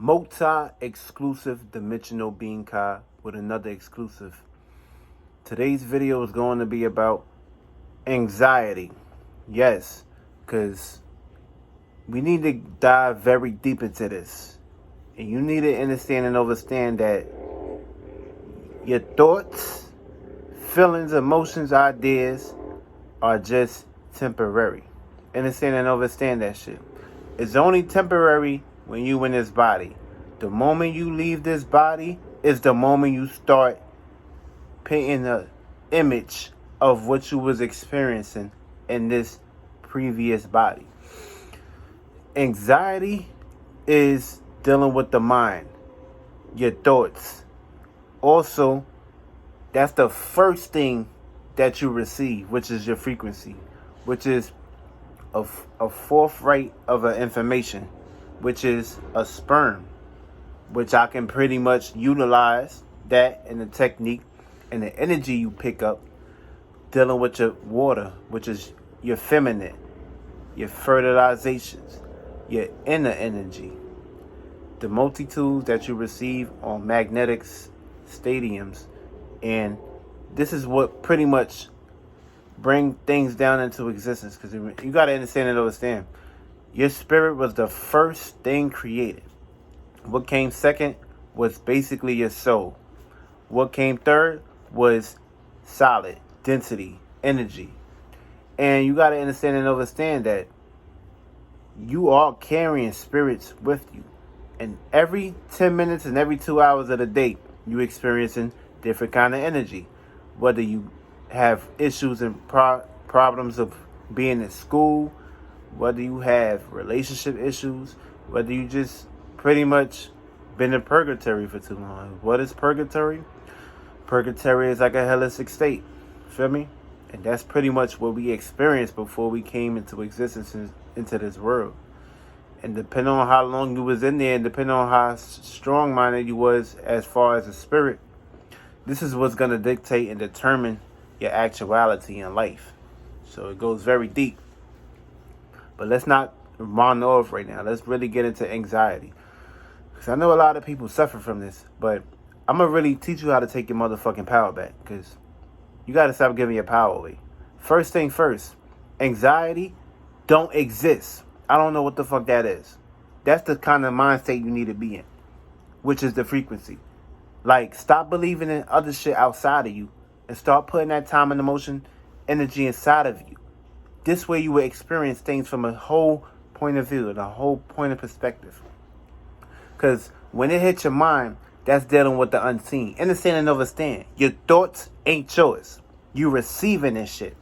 multi-exclusive dimensional being Kai with another exclusive. Today's video is going to be about anxiety. Yes, because we need to dive very deep into this. And you need to understand and understand that your thoughts, feelings, emotions, ideas are just temporary. Understand and understand that shit. It's only temporary when you in this body. The moment you leave this body is the moment you start painting an image of what you was experiencing in this previous body. Anxiety is dealing with the mind, your thoughts. Also, that's the first thing that you receive, which is your frequency, which is a fourth rate of information, which is a sperm, which I can pretty much utilize that in the technique and the energy you pick up dealing with your water, which is your feminine, your fertilizations, your inner energy, the multitudes that you receive on magnetic stadiums. And this is what pretty much bring things down into existence, because you got to understand and understand your spirit was the first thing created. What came second was basically your soul. What came third was solid density, energy. And you got to understand and understand that you are carrying spirits with you. And every 10 minutes and every 2 hours of the day, you experiencing different kind of energy. Whether you have issues and problems of being in school, whether you have relationship issues, whether you just pretty much been in purgatory for too long. What is purgatory? Purgatory is like a hellish state. Feel me? And that's pretty much what we experienced before we came into existence into this world. And depending on how long you was in there, and depending on how strong-minded you was as far as the spirit, this is what's going to dictate and determine your actuality in life. So it goes very deep. But let's not wander off right now. Let's really get into anxiety. Because I know a lot of people suffer from this. But I'm going to really teach you how to take your motherfucking power back. Because you got to stop giving your power away. First thing first. Anxiety don't exist. I don't know what the fuck that is. That's the kind of mind state you need to be in. Which is the frequency. Like, stop believing in other shit outside of you. And start putting that time and emotion, energy inside of you. This way you will experience things from a whole point of view and a whole point of perspective. Because when it hits your mind, that's dealing with the unseen. Understand and understand. Your thoughts ain't yours. You receiving this shit.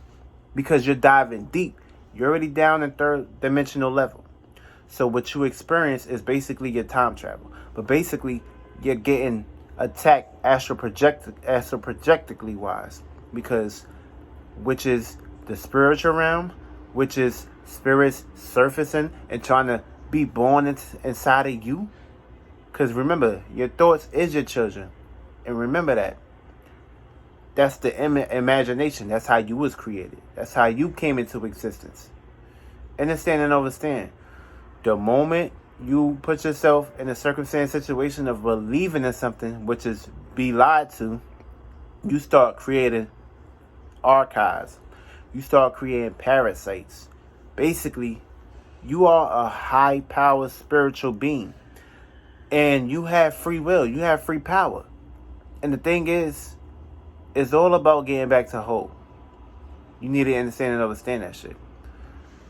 Because you're diving deep. You're already down in third dimensional level. So what you experience is basically your time travel. But basically, you're getting attacked astral projectically wise, because which is the spiritual realm, which is spirits surfacing and trying to be born inside of you. Because remember, your thoughts is your children, and remember that's the imagination. That's how you was created. That's how you came into existence. Understand and understand. The moment you put yourself in a circumstance situation of believing in something, which is be lied to, you start creating archives. You start creating parasites. Basically, you are a high-powered spiritual being. And you have free will. You have free power. And the thing is, it's all about getting back to whole. You need to understand and understand that shit.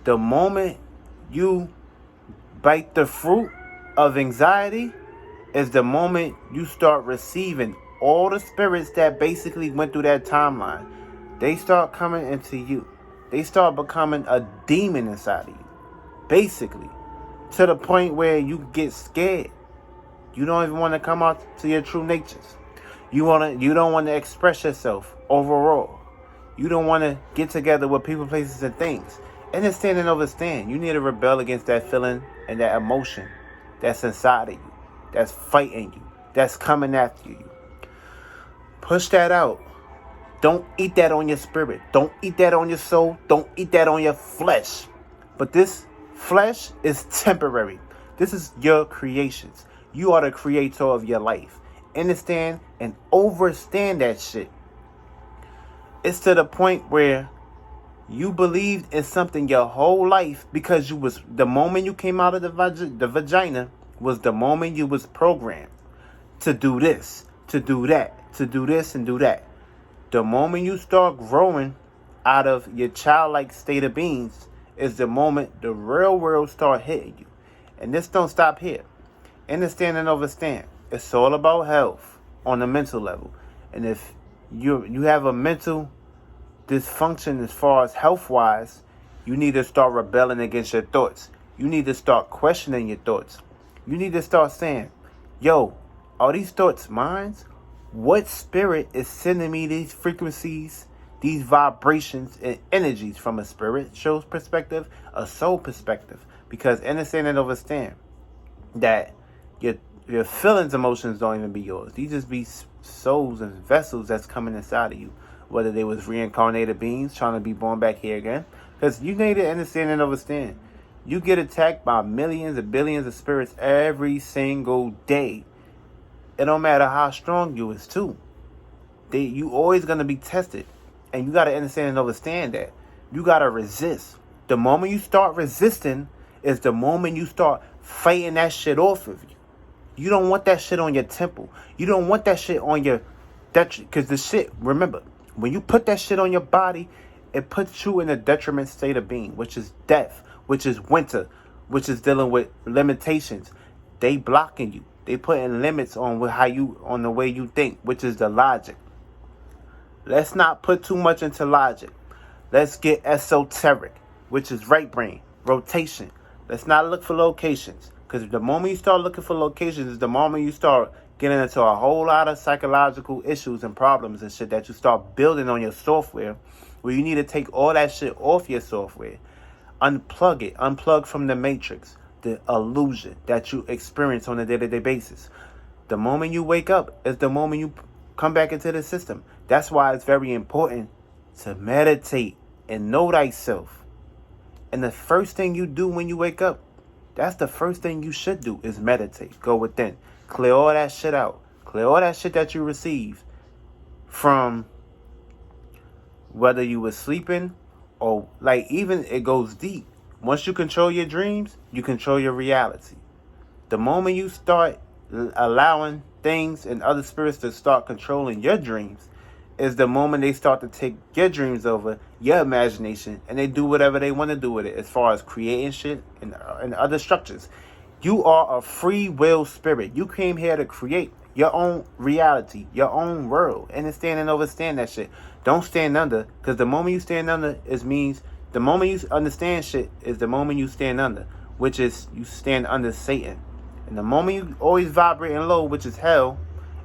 The moment you bite the fruit of anxiety is the moment you start receiving all the spirits that basically went through that timeline. They start coming into you. They start becoming a demon inside of you. Basically. To the point where you get scared. You don't even want to come out to your true natures. You don't want to express yourself overall. You don't want to get together with people, places, and things. Understand and understand. You need to rebel against that feeling and that emotion that's inside of you, that's fighting you, that's coming after you. Push that out. Don't eat that on your spirit. Don't eat that on your soul. Don't eat that on your flesh. But this flesh is temporary. This is your creations. You are the creator of your life. Understand and overstand that shit. It's to the point where you believed in something your whole life because you was, the moment you came out of the vagina was the moment you was programmed to do this, to do that, to do this and do that. The moment you start growing out of your childlike state of beings is the moment the real world start hitting you. And this don't stop here. Understand and overstand. It's all about health on the mental level. And if you have a mental dysfunction as far as health-wise, you need to start rebelling against your thoughts. You need to start questioning your thoughts. You need to start saying, yo, are these thoughts mine? What spirit is sending me these frequencies, these vibrations and energies from a spiritual perspective, a soul perspective? Because understand and understand that your feelings, emotions don't even be yours. These just be souls and vessels that's coming inside of you. Whether they was reincarnated beings trying to be born back here again. Because you need to understand and understand. You get attacked by millions and billions of spirits every single day. It don't matter how strong you is too. You always going to be tested. And you got to understand and understand that. You got to resist. The moment you start resisting is the moment you start fighting that shit off of you. You don't want that shit on your temple. You don't want that shit on your... Because the shit, remember, when you put that shit on your body, it puts you in a detriment state of being, which is death, which is winter, which is dealing with limitations. They blocking you. They putting limits on on the way you think, which is the logic. Let's not put too much into logic. Let's get esoteric, which is right brain, rotation. Let's not look for locations. Because the moment you start looking for locations is the moment you start getting into a whole lot of psychological issues and problems and shit that you start building on your software, where you need to take all that shit off your software. Unplug it. Unplug from the matrix, the illusion that you experience on a day-to-day basis. The moment you wake up is the moment you come back into the system. That's why it's very important to meditate and know thyself. And the first thing you do when you wake up, that's the first thing you should do, is meditate. Go within. Clear all that shit out. Clear all that shit that you received from whether you were sleeping or like even it goes deep. Once you control your dreams, you control your reality. The moment you start allowing things and other spirits to start controlling your dreams is the moment they start to take your dreams over, your imagination, and they do whatever they want to do with it as far as creating shit and other structures. You are a free will spirit. You came here to create your own reality, your own world. Understand and understand that shit. Don't stand under, because the moment you stand under means the moment you understand shit is the moment you stand under, which is you stand under Satan. And the moment you always vibrating low, which is hell,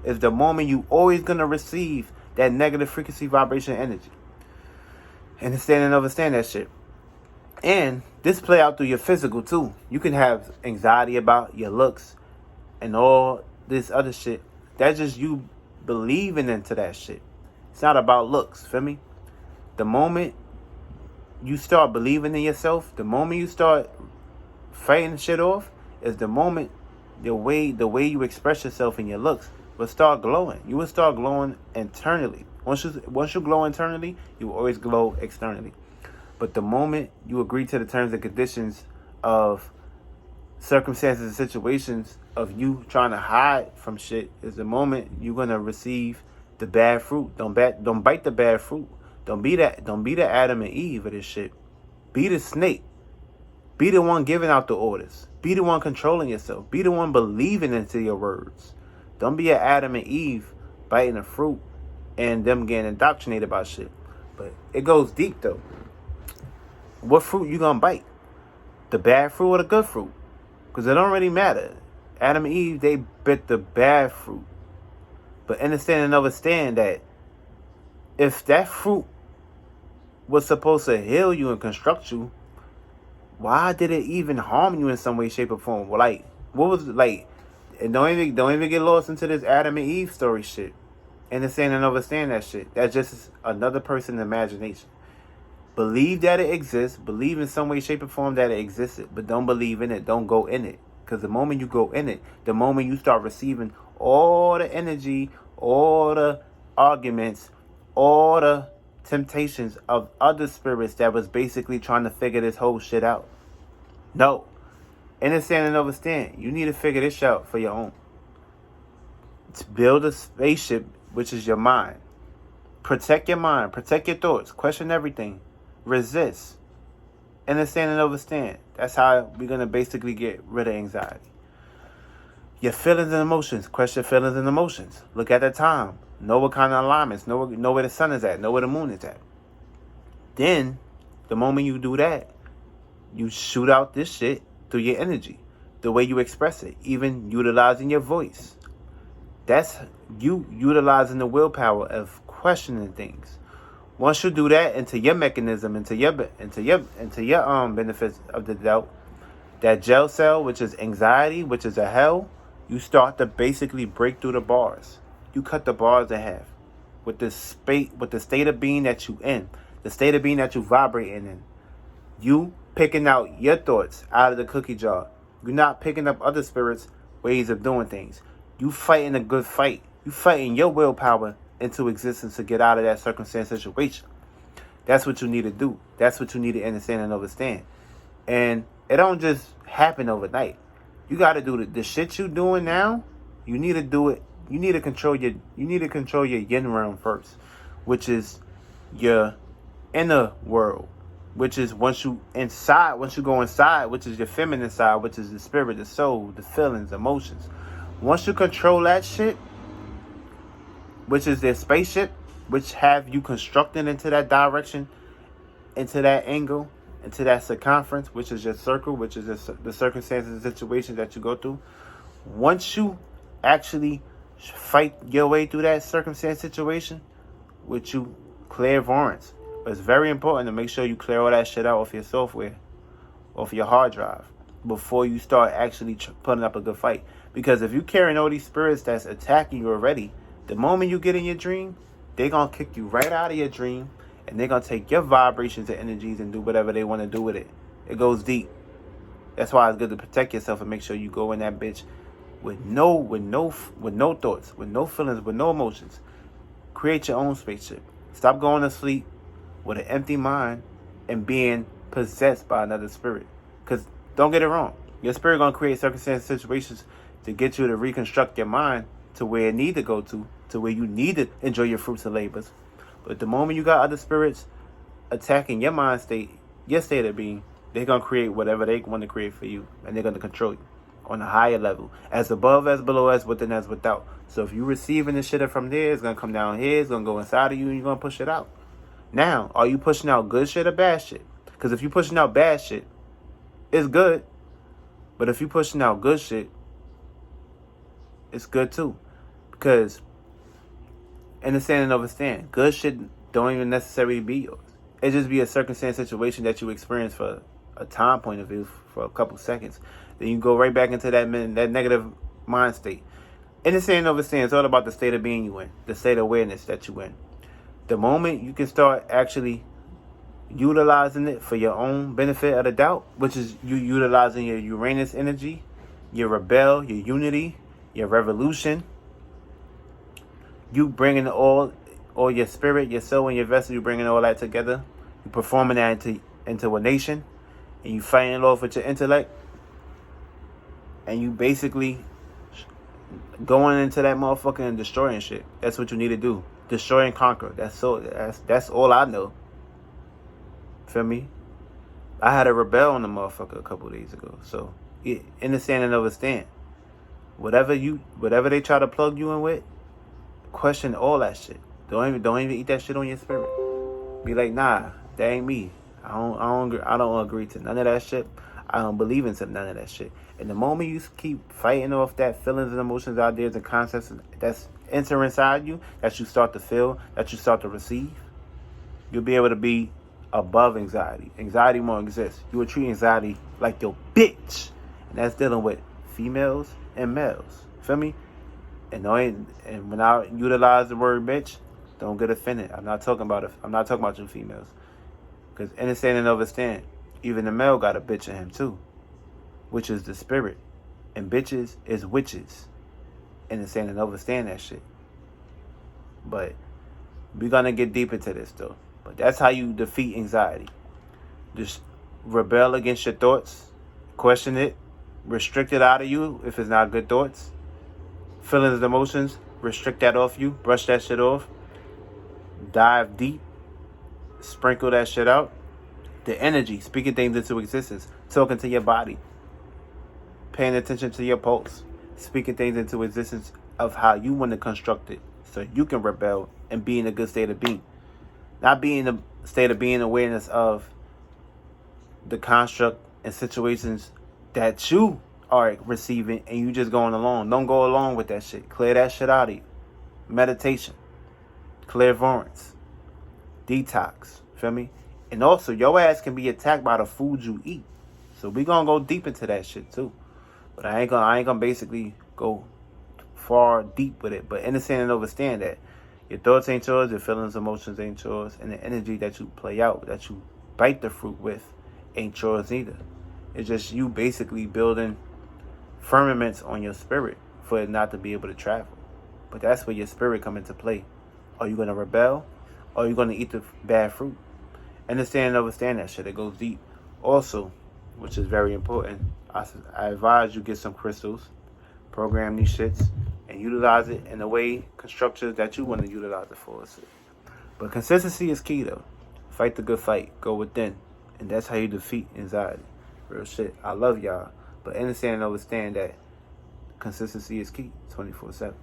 is the moment you always gonna receive that negative frequency vibration energy. Understand and understand that shit. And this play out through your physical too. You can have anxiety about your looks and all this other shit. That's just you believing into that shit. It's not about looks, feel me? The moment you start believing in yourself, the moment you start fighting shit off, is the moment the way you express yourself in your looks will start glowing. You will start glowing internally. Once you glow internally, you will always glow externally. But the moment you agree to the terms and conditions of circumstances and situations of you trying to hide from shit is the moment you're gonna receive the bad fruit. Don't bite the bad fruit. Don't be the Adam and Eve of this shit. Be the snake. Be the one giving out the orders. Be the one controlling yourself. Be the one believing into your words. Don't be an Adam and Eve biting the fruit and them getting indoctrinated about shit. But it goes deep though. What fruit you gonna bite? The bad fruit or the good fruit? Because it don't really matter. Adam and Eve, they bit the bad fruit. But understand and understand that if that fruit was supposed to heal you and construct you, why did it even harm you in some way, shape, or form? Well, like, what was like? And don't even get lost into this Adam and Eve story shit. Understand and understand that shit. That's just another person's imagination. Believe that it exists. Believe in some way, shape, or form that it existed. But don't believe in it. Don't go in it. Because the moment you go in it, the moment you start receiving all the energy, all the arguments, all the temptations of other spirits that was basically trying to figure this whole shit out. No. Understand and understand. You need to figure this out for your own. To build a spaceship, which is your mind. Protect your mind. Protect your thoughts. Question everything. Resist. Understand and understand. That's how we're going to basically get rid of anxiety. Your feelings and emotions. Question feelings and emotions. Look at the time. Know what kind of alignments. Know where the sun is at. Know where the moon is at. Then, the moment you do that, you shoot out this shit through your energy. The way you express it. Even utilizing your voice. That's you utilizing the willpower of questioning things. Once you do that into your mechanism, into your benefits of the doubt, that jail cell, which is anxiety, which is a hell, you start to basically break through the bars. You cut the bars in half with the state of being that you in, the state of being that you vibrating in. You picking out your thoughts out of the cookie jar. You're not picking up other spirits' ways of doing things. You fighting a good fight. You fighting your willpower into existence to get out of that circumstance situation. That's what you need to do. That's what you need to understand and understand. And it don't just happen overnight. You got to do the shit you doing now. You need to do it. You need to control your yin realm first, which is your inner world, which is once you go inside, which is your feminine side, which is the spirit, the soul, the feelings, emotions. Once you control that shit, which is their spaceship, which have you constructed into that direction, into that angle, into that circumference, which is your circle, which is the circumstances and situations that you go through. Once you actually fight your way through that circumstance situation, with you clairvoyance, it's very important to make sure you clear all that shit out off your software, off your hard drive, before you start actually putting up a good fight. Because if you carrying all these spirits that's attacking you already, the moment you get in your dream, they're going to kick you right out of your dream, and they're going to take your vibrations and energies and do whatever they want to do with it. It goes deep. That's why it's good to protect yourself and make sure you go in that bitch with no thoughts, with no feelings, with no emotions. Create your own spaceship. Stop going to sleep with an empty mind and being possessed by another spirit. Because don't get it wrong. Your spirit going to create circumstances, situations to get you to reconstruct your mind to where it need to go to where you need to enjoy your fruits and labors. But the moment you got other spirits attacking your mind state, your state of being, they're going to create whatever they want to create for you. And they're going to control you on a higher level. As above, as below, as within, as without. So if you're receiving the shit from there, it's going to come down here, it's going to go inside of you, and you're going to push it out. Now, are you pushing out good shit or bad shit? Because if you're pushing out bad shit, it's good. But if you're pushing out good shit, it's good too. Because, understand and understand, good shit don't even necessarily be yours. It just be a circumstance situation that you experience for a time point of view for a couple seconds. Then you go right back into that negative mind state. Understand and understand, it's all about the state of being you in, the state of awareness that you in. The moment you can start actually utilizing it for your own benefit of the doubt, which is you utilizing your Uranus energy, your rebel, your unity, your revolution, you bringing all your spirit, your soul, and your vessel, you bringing all that together, you performing that into a nation, and you fighting it off with your intellect, and you basically going into that motherfucker and destroying shit. That's what you need to do. Destroy and conquer. That's all I know. Feel me? I had a rebel on the motherfucker a couple of days ago. So understand and understand. Whatever they try to plug you in with, question all that shit. Don't even eat that shit on your spirit. Be like, nah, that ain't me. I don't agree to none of that shit. I don't believe into none of that shit. And the moment you keep fighting off that feelings and emotions, ideas and concepts that's enter inside you, that you start to feel, that you start to receive, you'll be able to be above anxiety. Anxiety won't exist. You will treat anxiety like your bitch. And that's dealing with females and males. Feel me? And when I utilize the word bitch, don't get offended. I'm not talking about you females. Because understand and understand, even the male got a bitch in him too, which is the spirit. And bitches is witches. Understand and understand that shit. But we're going to get deep into this, though. But that's how you defeat anxiety. Just rebel against your thoughts. Question it. Restrict it out of you if it's not good thoughts. Feelings and emotions. Restrict that off you. Brush that shit off. Dive deep. Sprinkle that shit out. The energy. Speaking things into existence. Talking to your body. Paying attention to your pulse. Speaking things into existence of how you want to construct it. So you can rebel and be in a good state of being. Not be in a state of being awareness of the construct and situations that you are receiving and you just going along. Don't go along with that shit. Clear that shit out of you. Meditation. Clairvoyance. Detox. Feel me? And also, your ass can be attacked by the food you eat. So we gonna go deep into that shit too. But I ain't gonna basically go far deep with it. But understand and understand that your thoughts ain't yours, your feelings, emotions ain't yours, and the energy that you play out, that you bite the fruit with, ain't yours either. It's just you basically building firmaments on your spirit for it not to be able to travel. But that's where your spirit come into play. Are you gonna rebel? Or are you gonna eat the bad fruit? Understand and understand that shit. It goes deep. Also, which is very important, I advise you get some crystals, program these shits, and utilize it in a way, constructors that you want to utilize it for. But consistency is key, though. Fight the good fight. Go within. And that's how you defeat anxiety. Real shit. I love y'all. But understand and understand that consistency is key 24/7.